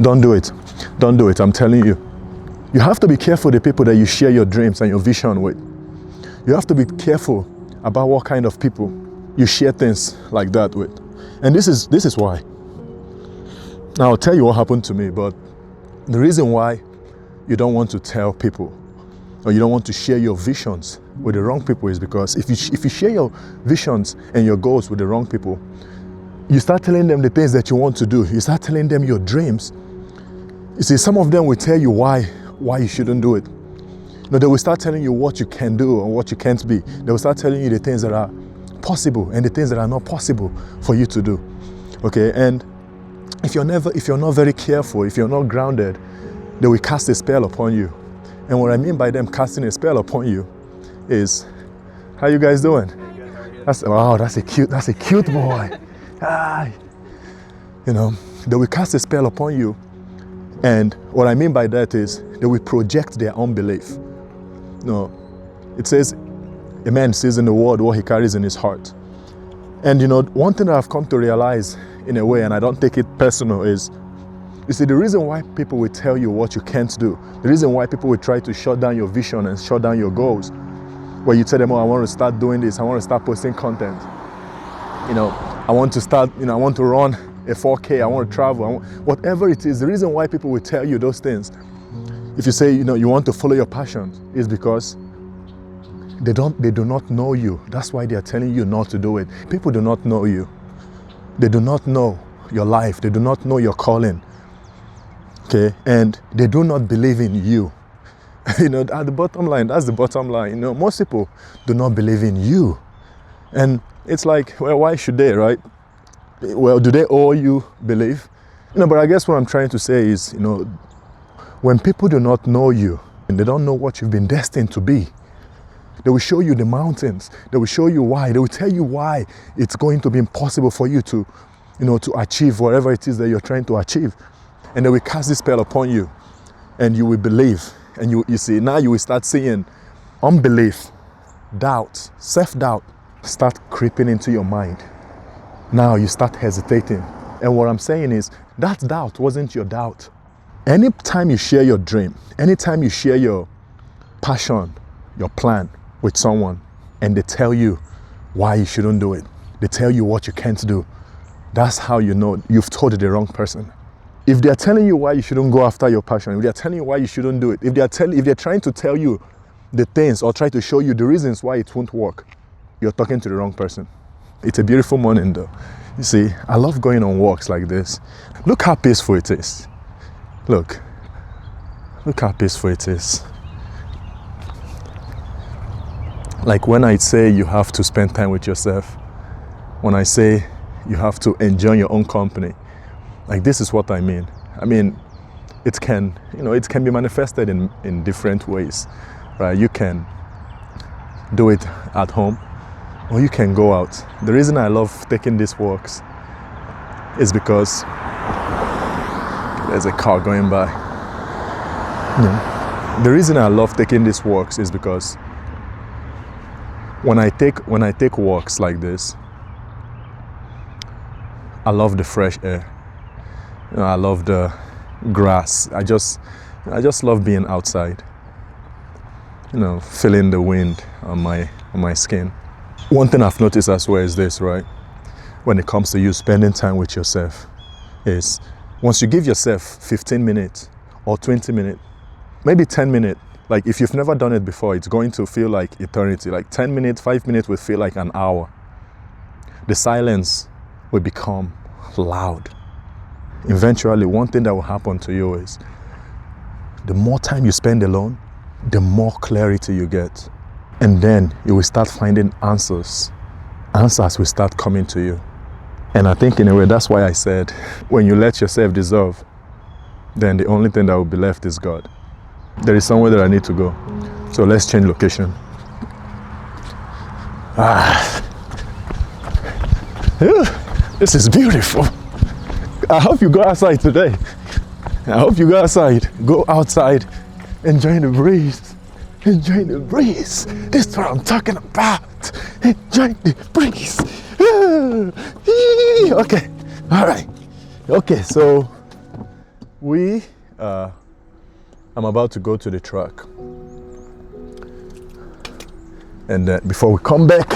Don't do it. Don't do it, I'm telling you. You have to be careful the people that you share your dreams and your vision with. You have to be careful about what kind of people you share things like that with. And this is why. Now I'll tell you what happened to me, but the reason why you don't want to tell people or you don't want to share your visions with the wrong people is because if you share your visions and your goals with the wrong people, you start telling them the things that you want to do. You start telling them your dreams. You see, some of them will tell you why you shouldn't do it. No, they will start telling you what you can do or what you can't be. They will start telling you the things that are possible and the things that are not possible for you to do. Okay, and if you're not very careful, if you're not grounded, they will cast a spell upon you. And what I mean by them casting a spell upon you is, how you guys doing? That's a cute boy. You know, they will cast a spell upon you. And what I mean by that is they will project their unbelief. No, it says a man sees in the world what he carries in his heart. And you know, one thing that I've come to realize in a way, and I don't take it personal, is, you see, the reason why people will tell you what you can't do, the reason why people will try to shut down your vision and shut down your goals, where you tell them, oh, I want to start doing this, I want to start posting content. You know, I want to run a 4K, I want to travel, whatever it is, the reason why people will tell you those things, if you say, you know, you want to follow your passion, is because they do not know you. That's why they are telling you not to do it. People do not know you. They do not know your life. They do not know your calling. Okay, and they do not believe in you. You know, at the bottom line, that's the bottom line. You know, most people do not believe in you. And it's like, well, why should they, right? Well, do they owe you belief? You know, but I guess what I'm trying to say is, you know, when people do not know you and they don't know what you've been destined to be, they will show you the mountains. They will show you why. They will tell you why it's going to be impossible for you to, you know, to achieve whatever it is that you're trying to achieve. And they will cast this spell upon you and you will believe. And you see, now you will start seeing unbelief, doubt, self-doubt start creeping into your mind. Now you start hesitating. And what I'm saying is, that doubt wasn't your doubt. Anytime you share your dream, anytime you share your passion, your plan with someone, and they tell you why you shouldn't do it, they tell you what you can't do, that's how you know you've told the wrong person. If they're telling you why you shouldn't go after your passion, if they're telling you why you shouldn't do it, if they're trying to tell you the things or try to show you the reasons why it won't work, you're talking to the wrong person. It's a beautiful morning though. You see, I love going on walks like this. Look how peaceful it is. Look how peaceful it is. Like when I say you have to spend time with yourself, when I say you have to enjoy your own company, like this is what I mean. I mean, it can be manifested in different ways, right? You can do it at home, or you can go out. The reason I love taking these walks is because there's a car going by. The reason I love taking these walks is because when I take walks like this, I love the fresh air. You know, I love the grass. I just love being outside. You know, feeling the wind on my skin. One thing I've noticed as well is this, right? When it comes to you spending time with yourself, is once you give yourself 15 minutes or 20 minutes, maybe 10 minutes, like if you've never done it before, it's going to feel like eternity. Like 10 minutes, 5 minutes will feel like an hour. The silence will become loud. Eventually, one thing that will happen to you is the more time you spend alone, the more clarity you get. And then you will start finding answers. Answers will start coming to you. And I think in a way, that's why I said, when you let yourself dissolve, then the only thing that will be left is God. There is somewhere that I need to go. So let's change location. This is beautiful. I hope you go outside today. I hope you go outside. Go outside, enjoy the breeze. Enjoy the breeze. This is what I'm talking about. Enjoy the breeze. Okay. All right. Okay, so I'm about to go to the truck. And then before we come back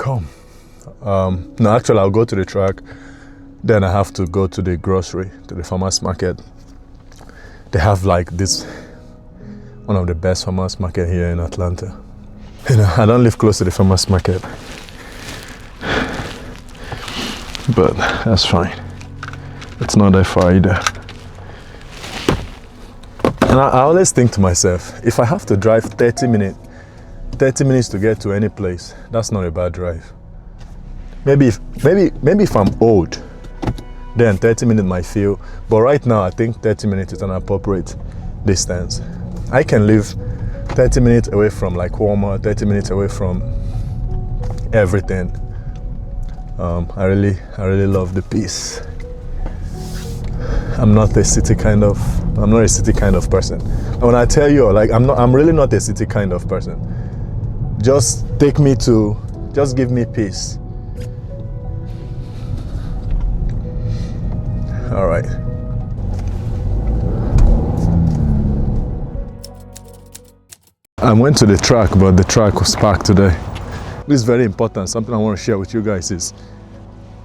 home, no, actually I'll go to the truck. Then I have to go to the grocery, to the farmer's market. They have like this, one of the best farmer's market here in Atlanta. You know, I don't live close to the farmer's market, but that's fine. It's not that far either. And I always think to myself, if I have to drive 30 minutes to get to any place, that's not a bad drive. Maybe if I'm old, then 30 minutes might feel, but right now I think 30 minutes is an appropriate distance. I can live 30 minutes away from like Walmart, 30 minutes away from everything. I really love the peace. I'm not a city kind of person. And when I tell you, like, I'm really not a city kind of person. Just give me peace. All right. I went to the track, but the track was parked today. This is very important. Something I want to share with you guys is,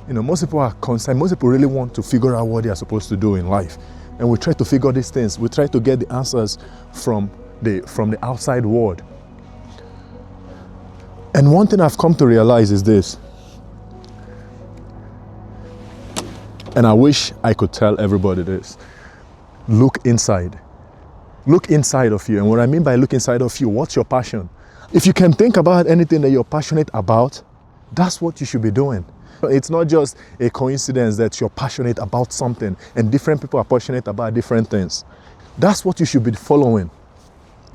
you know, most people are concerned. Most people really want to figure out what they are supposed to do in life. And we try to figure these things. We try to get the answers from the outside world. And one thing I've come to realize is this. And I wish I could tell everybody this. Look inside. Look inside of you. And what I mean by look inside of you, what's your passion? If you can think about anything that you're passionate about, that's what you should be doing. It's not just a coincidence that you're passionate about something and different people are passionate about different things. That's what you should be following.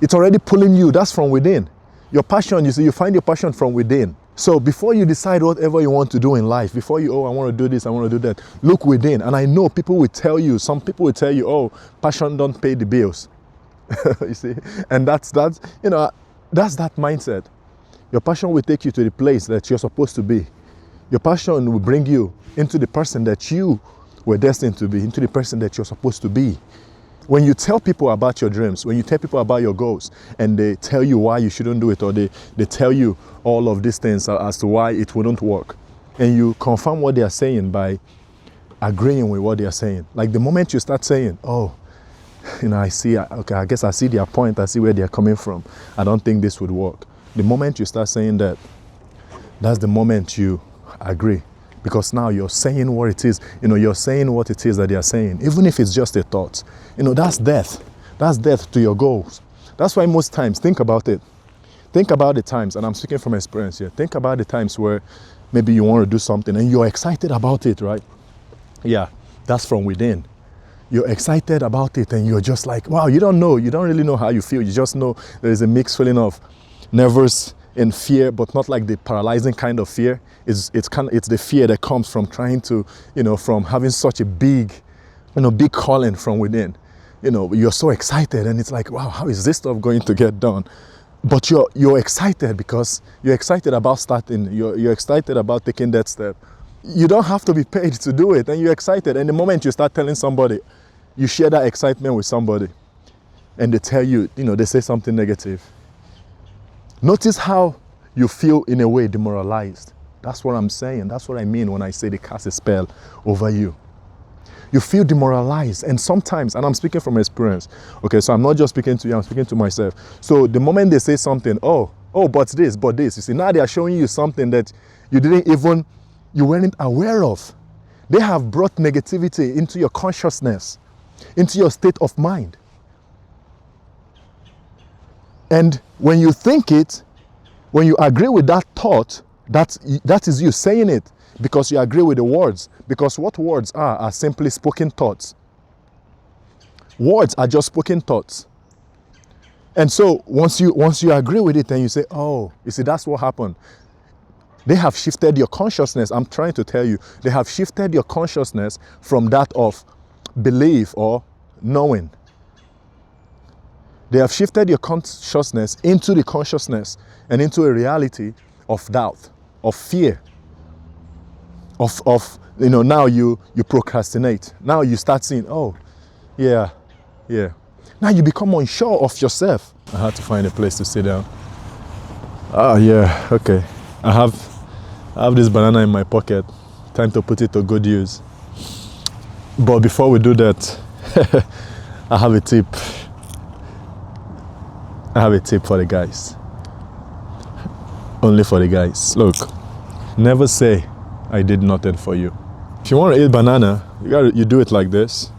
It's already pulling you. That's from within. Your passion, you find your passion from within. So before you decide whatever you want to do in life, before you, I want to do this, I want to do that, look within. And I know people will tell you, some people will tell you, passion don't pay the bills. You see? And that's that mindset. Your passion will take you to the place that you're supposed to be. Your passion will bring you into the person that you were destined to be, into the person that you're supposed to be. When you tell people about your dreams, when you tell people about your goals, and they tell you why you shouldn't do it, or they tell you all of these things as to why it wouldn't work, and you confirm what they are saying by agreeing with what they are saying. Like the moment you start saying, I see, okay, I guess I see their point, I see where they're coming from, I don't think this would work. The moment you start saying that, that's the moment you agree. Because now you're saying what it is, you're saying what it is that they are saying, even if it's just a thought. That's death. That's death to your goals. That's why most times, think about it. Think about the times, and I'm speaking from experience here. Think about the times where maybe you want to do something and you're excited about it, right? Yeah, that's from within. You're excited about it and you're just like, wow, you don't really know how you feel. You just know there is a mixed feeling of nervous and fear, but not like the paralyzing kind of fear. It's the fear that comes from trying to, from having such a big calling from within. You're so excited and it's like, wow, how is this stuff going to get done? But you're excited because you're excited about starting. You're excited about taking that step. You don't have to be paid to do it, and you're excited. And the moment you start telling somebody, you share that excitement with somebody, and they tell you, they say something negative. Notice how you feel in a way demoralized. That's what I'm saying. That's what I mean when I say they cast a spell over you. You feel demoralized, and sometimes, and I'm speaking from experience, okay, so I'm not just speaking to you, I'm speaking to myself. So the moment they say something, but this, you see, now they are showing you something that you weren't aware of. They have brought negativity into your consciousness, into your state of mind. And when you think it, when you agree with that thought, that is you saying it because you agree with the words. Because what words are simply spoken thoughts. Words are just spoken thoughts. And so once you agree with it, then you say, oh, you see, that's what happened. They have shifted your consciousness. I'm trying to tell you, they have shifted your consciousness from that of belief or knowing. They have shifted your consciousness into the consciousness and into a reality of doubt, of fear, of now you procrastinate. Now you start saying, oh, yeah. Now you become unsure of yourself. I had to find a place to sit down. Oh yeah, okay. I have this banana in my pocket. Time to put it to good use. But before we do that, I have a tip. I have a tip for the guys. Only for the guys. Look, never say I did nothing for you. If you want to eat banana, you do it like this.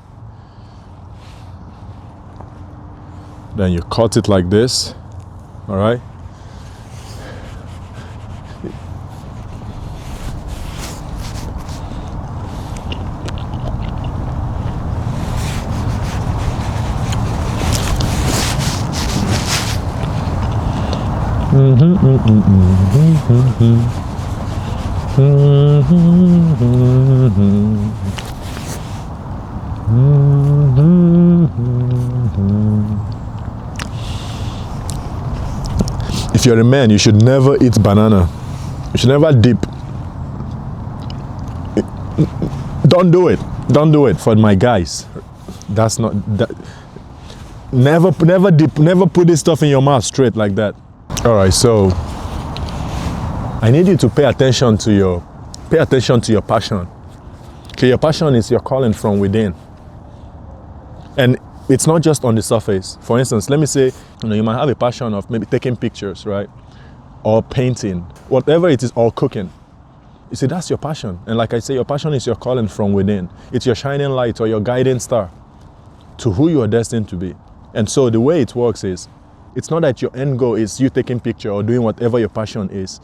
Then you cut it like this. All right? If you're a man, you should never eat banana. You should never dip. Don't do it. Don't do it for my guys. That's not that. Never dip. Never put this stuff in your mouth straight like that. All right, so I need you to pay attention to your passion. Okay, your passion is your calling from within, and it's not just on the surface. For instance, let me say, you might have a passion of maybe taking pictures, right, or painting, whatever it is, or cooking. You see, that's your passion, and like I say, your passion is your calling from within. It's your shining light or your guiding star to who you are destined to be. And so the way it works is, it's not that your end goal is you taking picture or doing whatever your passion is.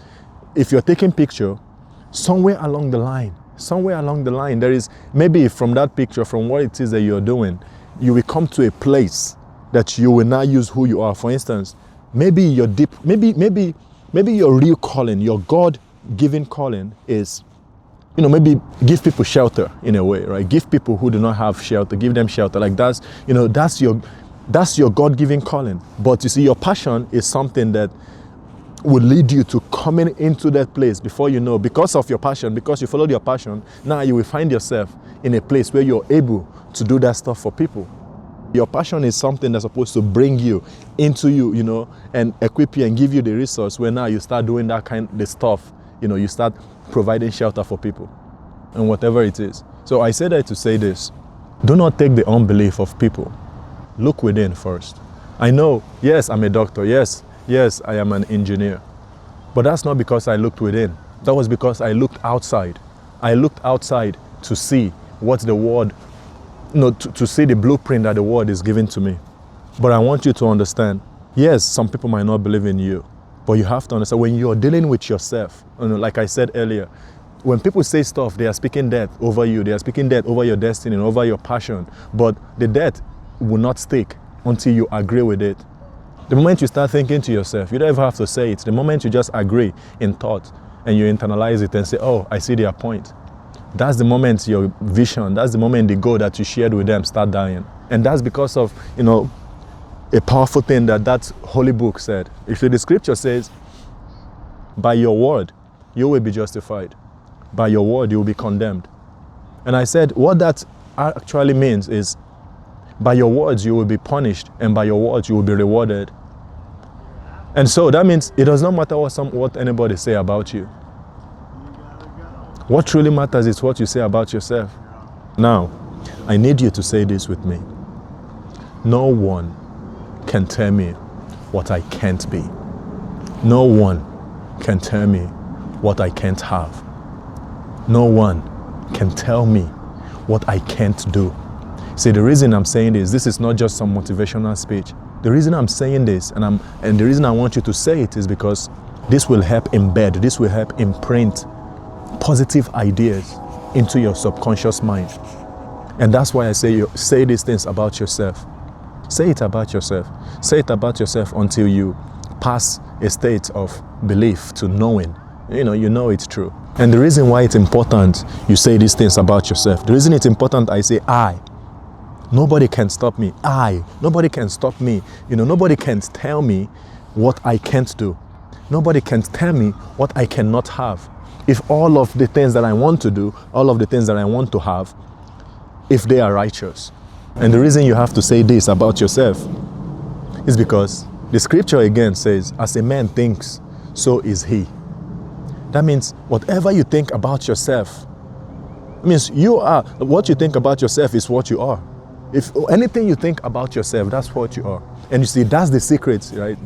If you're taking picture, somewhere along the line, there is, maybe from that picture, from what it is that you're doing, you will come to a place that you will now use who you are. For instance, maybe your real calling, your God-given calling is, maybe give people shelter in a way, right? Give people who do not have shelter, give them shelter. Like that's your God-given calling. But you see, your passion is something that will lead you to coming into that place before you know, because of your passion, because you followed your passion, now you will find yourself in a place where you're able to do that stuff for people. Your passion is something that's supposed to bring you into you, and equip you and give you the resource where now you start doing the stuff, you start providing shelter for people and whatever it is. So I say that to say this: do not take the unbelief of people. Look within first. I know, yes, I'm a doctor. Yes, I am an engineer. But that's not because I looked within. That was because I looked outside. I looked outside to see what the world, to see the blueprint that the world is giving to me. But I want you to understand, yes, some people might not believe in you, but you have to understand, when you're dealing with yourself, like I said earlier, when people say stuff, they are speaking death over you. They are speaking death over your destiny and over your passion. But the death will not stick until you agree with it. The moment you start thinking to yourself, you don't even have to say it. The moment you just agree in thought and you internalize it and say, oh, I see their point. That's the moment your vision, that's the moment the goal that you shared with them start dying. And that's because of, a powerful thing that holy book said. If the scripture says, by your word, you will be justified. By your word, you will be condemned. And I said, what that actually means is, by your words, you will be punished, and by your words, you will be rewarded. And so that means it does not matter what anybody say about you. What truly matters is what you say about yourself. Now, I need you to say this with me. No one can tell me what I can't be. No one can tell me what I can't have. No one can tell me what I can't do. See, the reason I'm saying this is not just some motivational speech. The reason I'm saying this, and the reason I want you to say it, is because this will help embed, this will help imprint positive ideas into your subconscious mind. And that's why I say you say these things about yourself. Say it about yourself. Say it about yourself until you pass a state of belief to knowing. You know it's true. And the reason why it's important you say these things about yourself, the reason it's important I say I. Nobody can stop me. Nobody can stop me. Nobody can tell me what I can't do. Nobody can tell me what I cannot have. If all of the things that I want to do, all of the things that I want to have, if they are righteous. And the reason you have to say this about yourself is because the scripture again says, as a man thinks, so is he. That means whatever you think about yourself, means you are, what you think about yourself is what you are. If anything you think about yourself, that's what you are. And you see, that's the secret, right?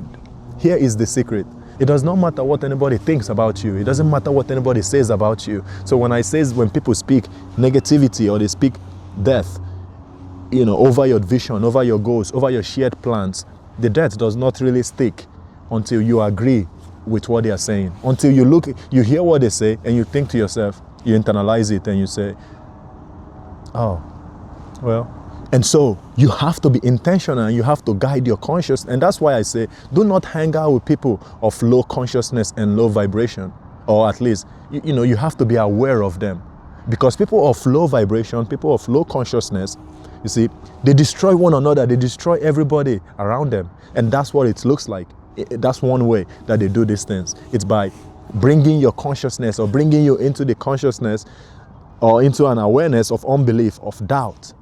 Here is the secret. It does not matter what anybody thinks about you. It doesn't matter what anybody says about you. So when people speak negativity or they speak death, over your vision, over your goals, over your shared plans, the death does not really stick until you agree with what they are saying. Until you hear what they say and you think to yourself, you internalize it and you say, oh, well. And so you have to be intentional and you have to guide your consciousness. And that's why I say, do not hang out with people of low consciousness and low vibration. Or at least, you have to be aware of them. Because people of low vibration, people of low consciousness, you see, they destroy one another. They destroy everybody around them. And that's what it looks like. That's one way that they do these things. It's by bringing your consciousness or bringing you into the consciousness or into an awareness of unbelief, of doubt.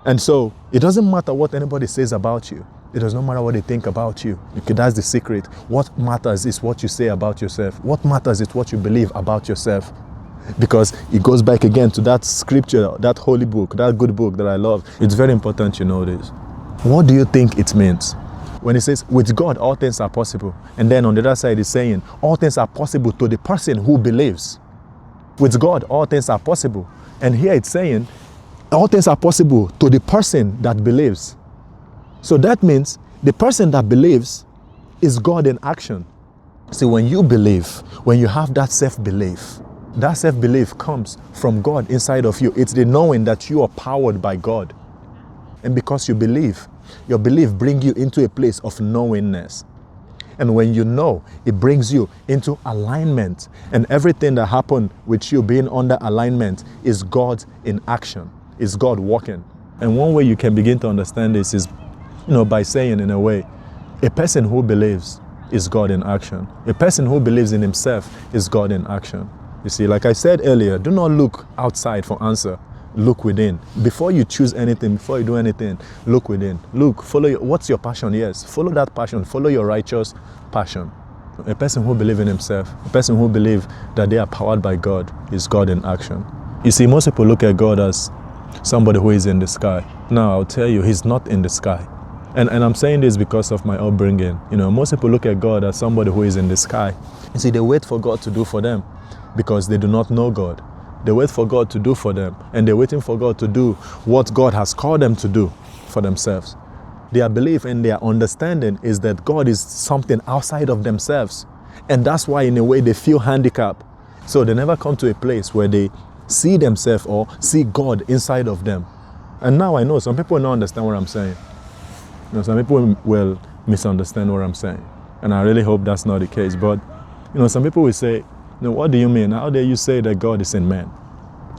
And so it doesn't matter what anybody says about you. It does not matter what they think about you. That's the secret. What matters is what you say about yourself. What matters is what you believe about yourself. Because it goes back again to that scripture, that holy book, that good book that I love. It's very important you know this. What do you think it means? When it says, with God, all things are possible. And then on the other side, it's saying, all things are possible to the person who believes. With God, all things are possible. And here it's saying, all things are possible to the person that believes. So that means the person that believes is God in action. See, when you believe, when you have that self-belief comes from God inside of you. It's the knowing that you are powered by God. And because you believe, your belief brings you into a place of knowingness. And when you know, it brings you into alignment. And everything that happened with you being under alignment is God in action. Is God working. And one way you can begin to understand this is, by saying in a way, a person who believes is God in action. A person who believes in himself is God in action. You see, like I said earlier, do not look outside for answer. Look within. Before you choose anything, before you do anything, look within. Look, what's your passion? Yes, follow that passion. Follow your righteous passion. A person who believes in himself, a person who believes that they are powered by God is God in action. You see, most people look at God as somebody who is in the sky. Now, I'll tell you, he's not in the sky. And I'm saying this because of my upbringing. Most people look at God as somebody who is in the sky. You see, they wait for God to do for them because they do not know God. They wait for God to do for them, and they're waiting for God to do what God has called them to do for themselves. Their belief and their understanding is that God is something outside of themselves. And that's why, in a way, they feel handicapped. So they never come to a place where they see themselves or see God inside of them. And now I know some people don't understand what I'm saying. Some people will misunderstand what I'm saying. And I really hope that's not the case. But, some people will say, what do you mean? How dare you say that God is in man?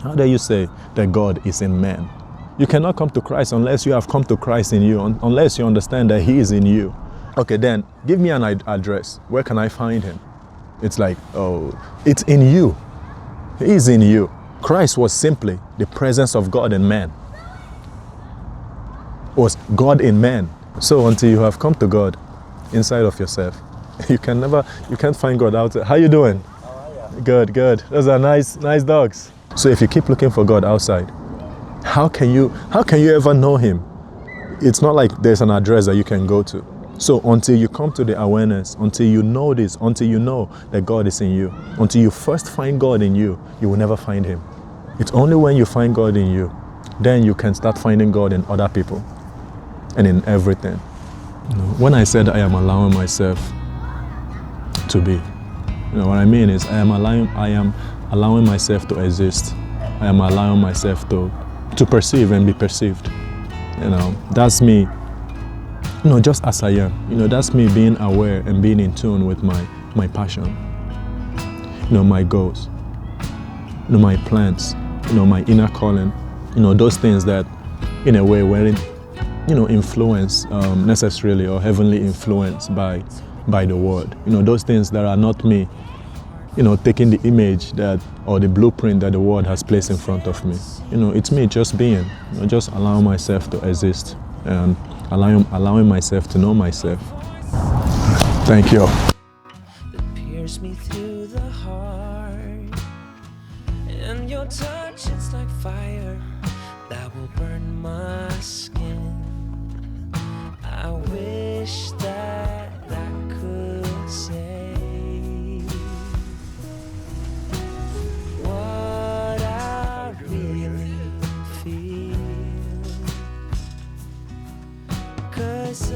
How dare you say that God is in man? You cannot come to Christ unless you have come to Christ in you, unless you understand that he is in you. Okay, then give me an address. Where can I find him? It's like, oh, it's in you. He is in you. Christ was simply the presence of God in man. Was God in man. So until you have come to God inside of yourself, you can't find God out there. How you doing? Good. Those are nice dogs. So if you keep looking for God outside, how can you ever know him? It's not like there's an address that you can go to. So until you come to the awareness, until you know this, until you know that God is in you, until you first find God in you, you will never find him. It's only when you find God in you, then you can start finding God in other people and in everything. When I said I am allowing myself to be, what I mean is I am allowing myself to exist. I am allowing myself to perceive and be perceived. That's me, just as I am. That's me being aware and being in tune with my passion, my goals, my plans, my inner calling, those things that in a way weren't, influenced necessarily or heavily influenced by the world. Those things that are not me, taking the image that or the blueprint that the world has placed in front of me. It's me just being, just allowing myself to exist and allowing myself to know myself. Thank you. That pierce me through the heart, and your touch, it's like fire that will burn my skin. I wish that I could say what I really feel, 'cause